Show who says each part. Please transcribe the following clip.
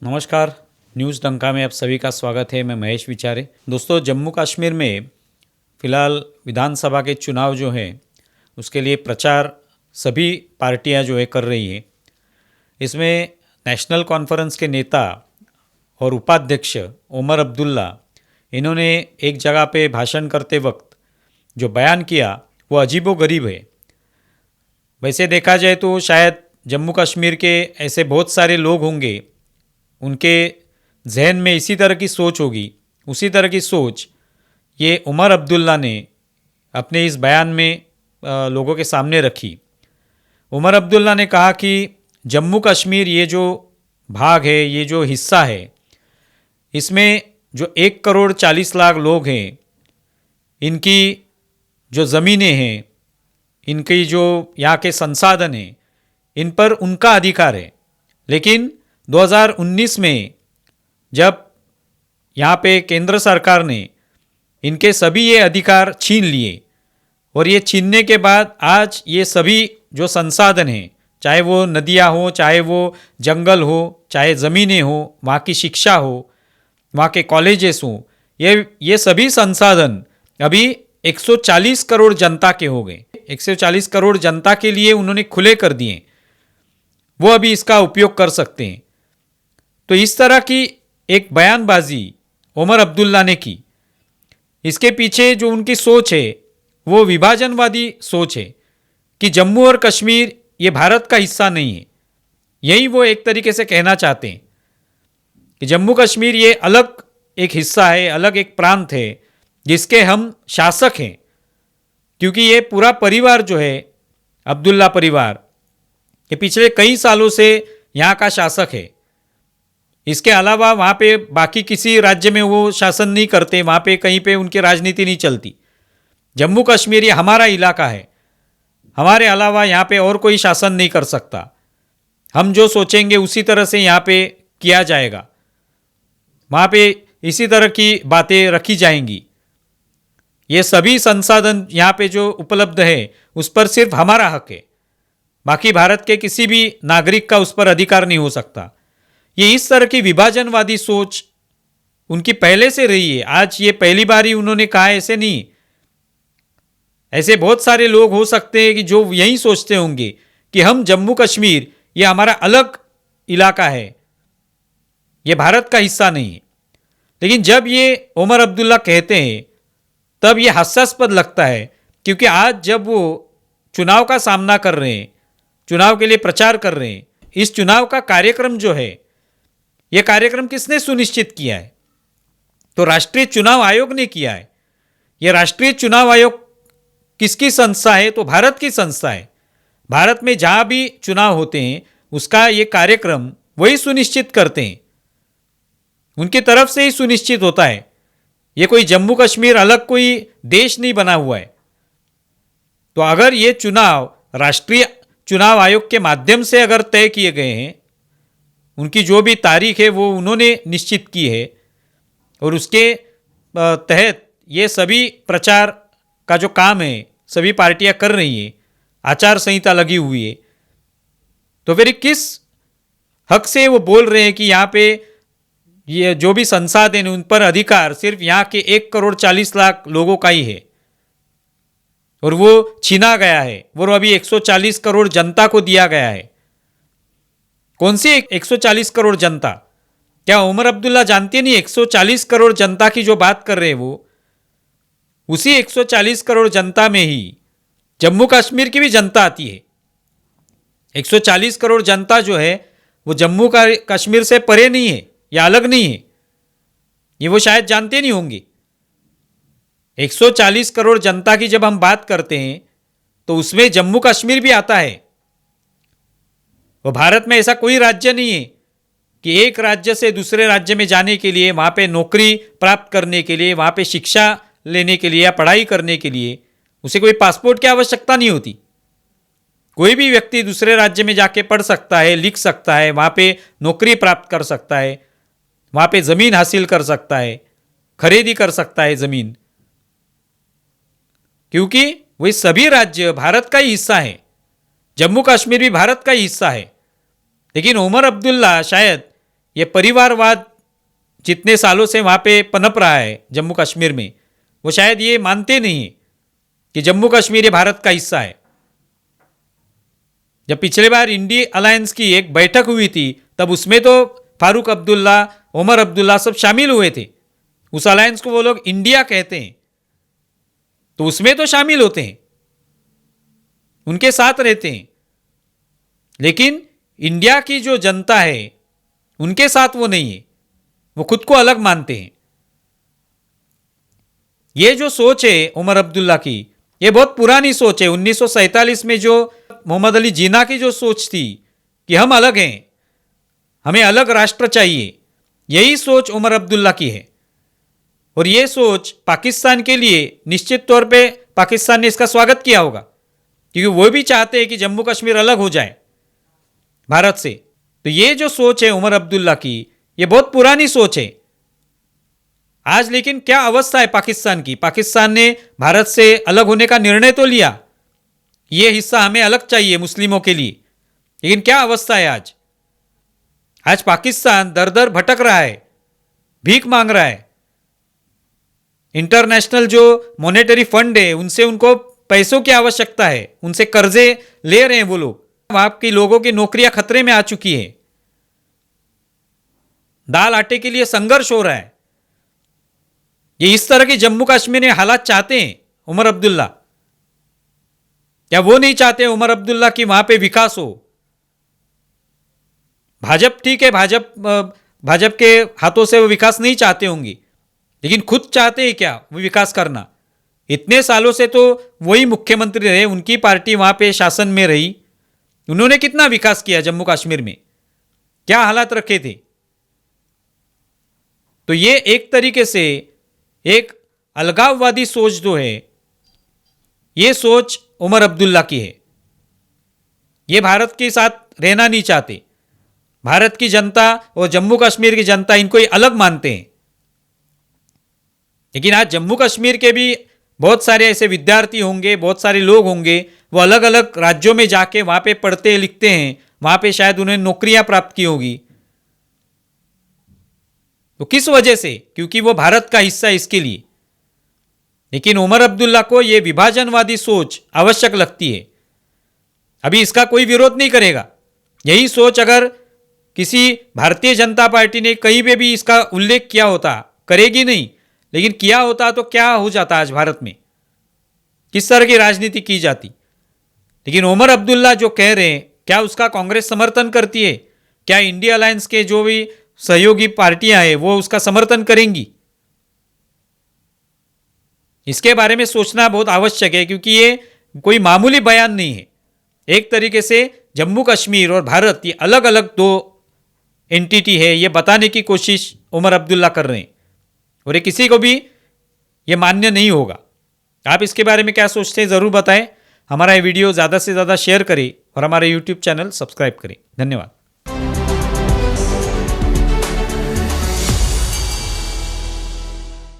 Speaker 1: नमस्कार। न्यूज़ डंका में आप सभी का स्वागत है। मैं महेश विचारे। दोस्तों, जम्मू कश्मीर में फ़िलहाल विधानसभा के चुनाव जो हैं उसके लिए प्रचार सभी पार्टियां जो है कर रही हैं। इसमें नेशनल कॉन्फ्रेंस के नेता और उपाध्यक्ष उमर अब्दुल्ला, इन्होंने एक जगह पे भाषण करते वक्त जो बयान किया वो अजीबोगरीब है। वैसे देखा जाए तो शायद जम्मू कश्मीर के ऐसे बहुत सारे लोग होंगे, उनके जहन में इसी तरह की सोच होगी। उसी तरह की सोच ये उमर अब्दुल्ला ने अपने इस बयान में लोगों के सामने रखी। उमर अब्दुल्ला ने कहा कि जम्मू कश्मीर ये जो भाग है, ये जो हिस्सा है, इसमें जो 1,40,00,000 लोग हैं, इनकी जो ज़मीनें हैं, इनकी जो यहाँ के संसाधन हैं, इन पर उनका अधिकार है। लेकिन 2019 में जब यहाँ पे केंद्र सरकार ने इनके सभी ये अधिकार छीन लिए और ये छीनने के बाद आज ये सभी जो संसाधन हैं, चाहे वो नदियाँ हो, चाहे वो जंगल हो, चाहे ज़मीनें हो, वहाँ की शिक्षा हो, वहाँ के कॉलेजेस हों, ये सभी संसाधन अभी 140 करोड़ जनता के हो गए। 140 करोड़ जनता के लिए उन्होंने खुले कर दिए, वो अभी इसका उपयोग कर सकते हैं। तो इस तरह की एक बयानबाजी उमर अब्दुल्ला ने की। इसके पीछे जो उनकी सोच है वो विभाजनवादी सोच है कि जम्मू और कश्मीर ये भारत का हिस्सा नहीं है। यही वो एक तरीके से कहना चाहते हैं कि जम्मू कश्मीर ये अलग एक हिस्सा है, अलग एक प्रांत है जिसके हम शासक हैं। क्योंकि ये पूरा परिवार जो है, अब्दुल्ला परिवार, ये पिछले कई सालों से यहाँ का शासक है। इसके अलावा वहाँ पे बाकी किसी राज्य में वो शासन नहीं करते, वहाँ पे कहीं पे उनकी राजनीति नहीं चलती। जम्मू कश्मीर ये हमारा इलाका है, हमारे अलावा यहाँ पे और कोई शासन नहीं कर सकता। हम जो सोचेंगे उसी तरह से यहाँ पे किया जाएगा, वहाँ पे इसी तरह की बातें रखी जाएंगी। ये सभी संसाधन यहाँ पे जो उपलब्ध है उस पर सिर्फ हमारा हक है, बाकी भारत के किसी भी नागरिक का उस पर अधिकार नहीं हो सकता। ये इस तरह की विभाजनवादी सोच उनकी पहले से रही है। आज ये पहली बार ही उन्होंने कहा, ऐसे नहीं। ऐसे बहुत सारे लोग हो सकते हैं कि जो यही सोचते होंगे कि हम जम्मू कश्मीर ये हमारा अलग इलाका है, ये भारत का हिस्सा नहीं है। लेकिन जब ये उमर अब्दुल्ला कहते हैं तब ये हास्यास्पद लगता है, क्योंकि आज जब वो चुनाव का सामना कर रहे हैं, चुनाव के लिए प्रचार कर रहे हैं, इस चुनाव का कार्यक्रम जो है, यह कार्यक्रम किसने सुनिश्चित किया है? तो राष्ट्रीय चुनाव आयोग ने किया है। यह राष्ट्रीय चुनाव आयोग किसकी संस्था है? तो भारत की संस्था है। भारत में जहां भी चुनाव होते हैं उसका ये कार्यक्रम वही सुनिश्चित करते हैं, उनकी तरफ से ही सुनिश्चित होता है। ये कोई जम्मू कश्मीर अलग कोई देश नहीं बना हुआ है। तो अगर ये चुनाव राष्ट्रीय चुनाव आयोग के माध्यम से अगर तय किए गए हैं, उनकी जो भी तारीख है वो उन्होंने निश्चित की है, और उसके तहत ये सभी प्रचार का जो काम है सभी पार्टियां कर रही हैं, आचार संहिता लगी हुई है, तो फिर किस हक से वो बोल रहे हैं कि यहाँ पे ये जो भी संसाधन है उन पर अधिकार सिर्फ यहाँ के 1,40,00,000 लोगों का ही है, और वो छीना गया है, वो अभी 140 करोड़ जनता को दिया गया है। कौन सी 140 करोड़ जनता? क्या उमर अब्दुल्ला जानते नहीं? 140 करोड़ जनता की जो बात कर रहे हैं वो उसी 140 करोड़ जनता में ही जम्मू कश्मीर की भी जनता आती है। 140 करोड़ जनता जो है वो जम्मू का कश्मीर से परे नहीं है या अलग नहीं है, ये वो शायद जानते नहीं होंगे। 140 करोड़ जनता की जब हम बात करते हैं तो उसमें जम्मू कश्मीर भी आता है। वो भारत में ऐसा कोई राज्य नहीं है कि एक राज्य से दूसरे राज्य में जाने के लिए, वहाँ पे नौकरी प्राप्त करने के लिए, वहाँ पे शिक्षा लेने के लिए या पढ़ाई करने के लिए उसे कोई पासपोर्ट की आवश्यकता नहीं होती। कोई भी व्यक्ति दूसरे राज्य में जाके पढ़ सकता है, लिख सकता है, वहाँ पे नौकरी प्राप्त कर सकता है, वहाँ पे ज़मीन हासिल कर सकता है, खरीदी कर सकता है ज़मीन, क्योंकि वही सभी राज्य भारत का ही हिस्सा है। जम्मू कश्मीर भी भारत का ही हिस्सा है। लेकिन उमर अब्दुल्ला शायद ये परिवारवाद जितने सालों से वहाँ पे पनप रहा है जम्मू कश्मीर में, वो शायद ये मानते नहीं हैं कि जम्मू कश्मीर ये भारत का हिस्सा है। जब पिछले बार इंडी अलायंस की एक बैठक हुई थी तब उसमें तो फारूक अब्दुल्ला, उमर अब्दुल्ला सब शामिल हुए थे। उस अलायंस को वो लोग इंडिया कहते हैं, तो उसमें तो शामिल होते हैं, उनके साथ रहते हैं, लेकिन इंडिया की जो जनता है उनके साथ वो नहीं है, वो खुद को अलग मानते हैं। ये जो सोच है उमर अब्दुल्ला की, ये बहुत पुरानी सोच है। 1947 में जो मोहम्मद अली जिन्ना की जो सोच थी कि हम अलग हैं, हमें अलग राष्ट्र चाहिए, यही सोच उमर अब्दुल्ला की है। और ये सोच पाकिस्तान के लिए निश्चित तौर पे पाकिस्तान ने इसका स्वागत किया होगा, क्योंकि वो भी चाहते हैं कि जम्मू कश्मीर अलग हो जाए भारत से। तो ये जो सोच है उमर अब्दुल्ला की, ये बहुत पुरानी सोच है। आज लेकिन क्या अवस्था है पाकिस्तान की? पाकिस्तान ने भारत से अलग होने का निर्णय तो लिया, ये हिस्सा हमें अलग चाहिए मुस्लिमों के लिए, लेकिन क्या अवस्था है आज? आज पाकिस्तान दर दर भटक रहा है, भीख मांग रहा है। इंटरनेशनल जो मॉनेटरी फंड है उनसे उनको पैसों की आवश्यकता है, उनसे कर्जे ले रहे हैं वो लोग। वहां की लोगों की नौकरियां खतरे में आ चुकी है, दाल आटे के लिए संघर्ष हो रहा है। ये इस तरह की जम्मू कश्मीर में हालात चाहते हैं उमर अब्दुल्ला? क्या वो नहीं चाहते उमर अब्दुल्ला कि वहां पे विकास हो? भाजपा ठीक है, भाजपा के हाथों से वो विकास नहीं चाहते होंगे, लेकिन खुद चाहते हैं क्या वो विकास करना? इतने सालों से तो वही मुख्यमंत्री रहे, उनकी पार्टी वहां पे शासन में रही, उन्होंने कितना विकास किया जम्मू कश्मीर में, क्या हालात रखे थे? तो ये एक तरीके से एक अलगाववादी सोच जो है, ये सोच उमर अब्दुल्ला की है। ये भारत के साथ रहना नहीं चाहते। भारत की जनता और जम्मू कश्मीर की जनता इनको ही अलग मानते हैं। लेकिन आज जम्मू कश्मीर के भी बहुत सारे ऐसे विद्यार्थी होंगे, बहुत सारे लोग होंगे, वो अलग अलग राज्यों में जाके वहां पे पढ़ते लिखते हैं, वहां पे शायद उन्हें नौकरियां प्राप्त की होगी। तो किस वजह से? क्योंकि वो भारत का हिस्सा है इसके लिए। लेकिन उमर अब्दुल्ला को यह विभाजनवादी सोच आवश्यक लगती है। अभी इसका कोई विरोध नहीं करेगा। यही सोच अगर किसी भारतीय जनता पार्टी ने कहीं पे भी इसका उल्लेख किया होता, करेगी नहीं, लेकिन किया होता तो क्या हो जाता आज भारत में, किस तरह की राजनीति की जाती। लेकिन उमर अब्दुल्ला जो कह रहे हैं, क्या उसका कांग्रेस समर्थन करती है? क्या इंडिया अलायंस के जो भी सहयोगी पार्टियां हैं वो उसका समर्थन करेंगी? इसके बारे में सोचना बहुत आवश्यक है, क्योंकि ये कोई मामूली बयान नहीं है। एक तरीके से जम्मू कश्मीर और भारत ये अलग अलग दो एंटिटी है, ये बताने की कोशिश उमर अब्दुल्ला कर रहे हैं, और ये किसी को भी ये मान्य नहीं होगा। आप इसके बारे में क्या सोचते हैं ज़रूर बताएं। हमारा ये वीडियो ज़्यादा से ज़्यादा शेयर करें और हमारे YouTube चैनल सब्सक्राइब करें। धन्यवाद।